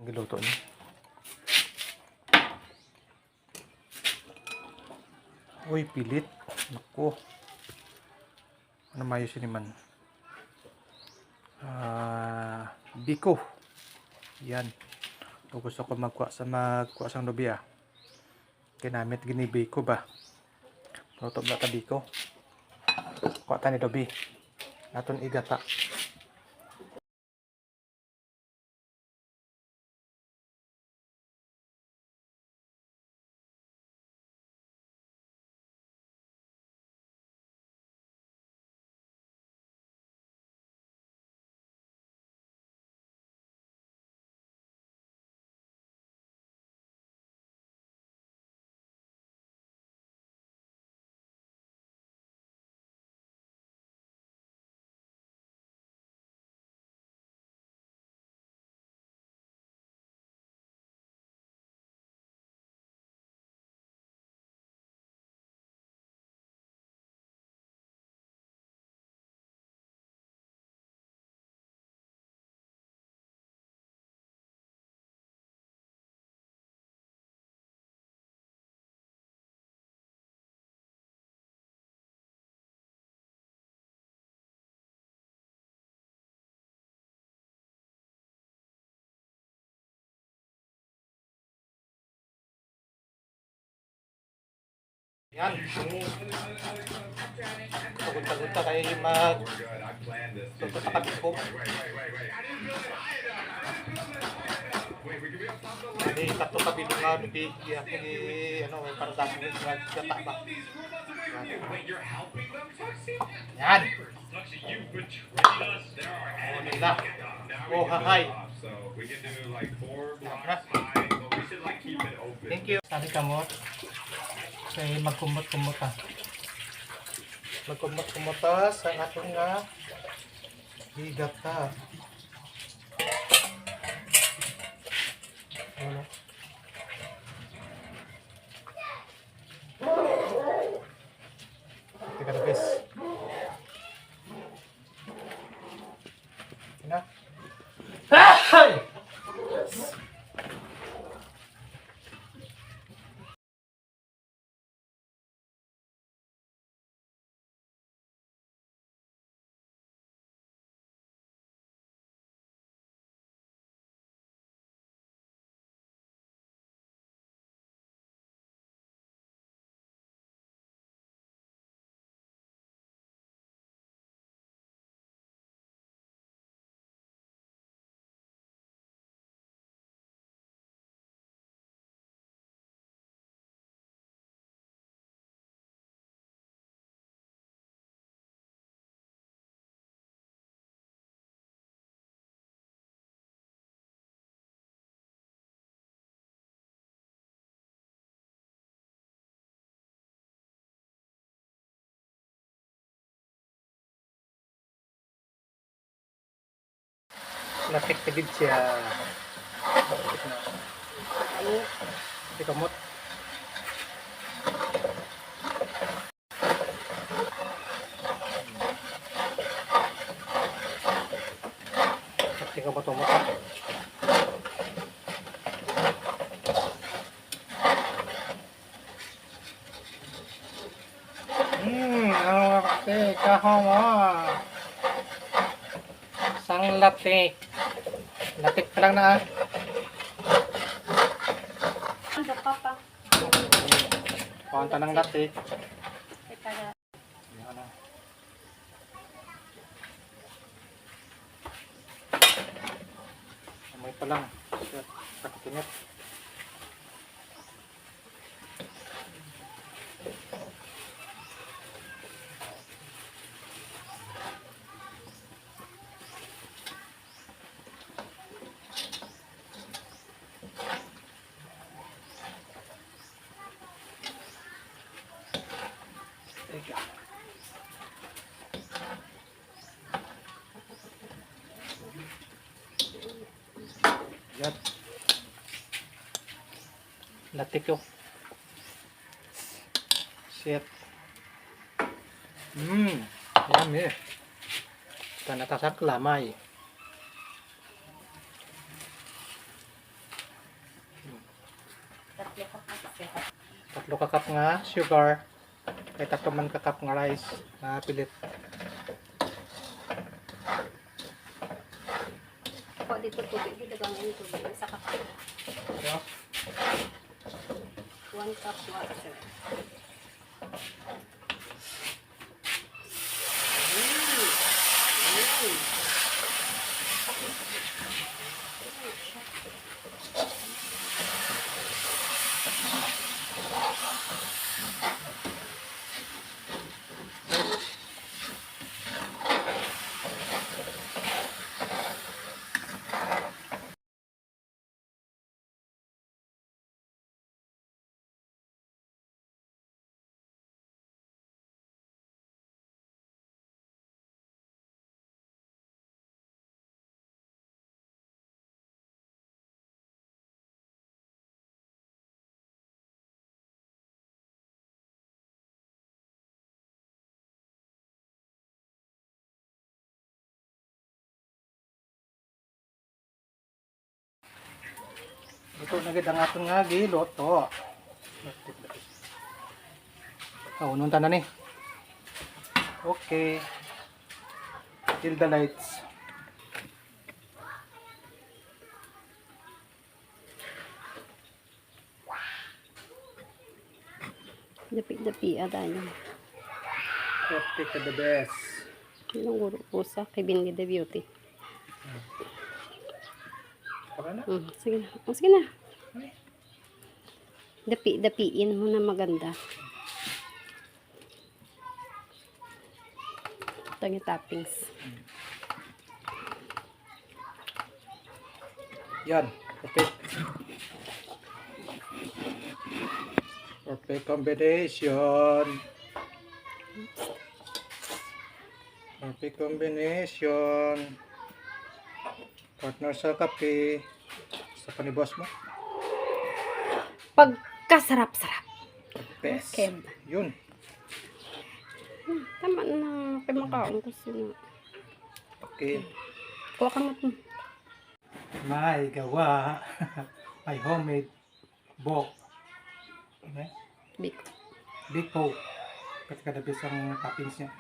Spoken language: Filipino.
Ang giluto niya. Uy, pilit. Naku. Ano mayo siniman? Biko. Yan. Kung gusto ko magkuha sang lubi Ginamit gini biko ba? Luto ba ta biko? Kuha ta ni lubi. Aton igata. Yan. Tagunta-gunta kayo tuto sa kabiko. Jadi satu kabilo nga di para sa akin gata ba. Yan. Oh, nila. Oh, hahay. Thank you. Sabi ka mo. Kaya magkumot-kumot Magkumot-kumot sa atong nga higata. Ano? Tika na bes. Ina. Hay! Natikpidid siya. Hindi kamot. Hindi kamot umot. Ano kasi kahama. Sang latik. Latik pa lang na Ano papa? Kuwanta ng latik. Amoy pa lang. Kakitinit. Yan. Latik yun. Shit. Yummy. Ito natasak lamay. Tatlo ka kasi. 3 ka cup nga sugar. Kay 3 man ka cup nga rice na pilit. Ako dito tubig. Dito bang yung tubig. Sa kape. So, 1 cup water. ito na gid ang aton nga giluto. Oh, unta na ni. Okay. Kill the lights. Dapi-dapi ada niya. Perfect to the best. Yung guro po sa kay Bingi the Beauty. Tama na. Sige na. Sige na. Dapi-dapiin mo na maganda. Ito yung toppings. Yan. Perfect. Perfect combination. Perfect combination. Partner sa kape. Sa panibos mo. Pagkasarap-sarap. Best. Okay. Yun. Tama na. Kaya makaon ko sila. Okay. Kuha ka mo. May gawa. May homemade bok. Okay? Big. Big po. Kasi kada ang toppings niya.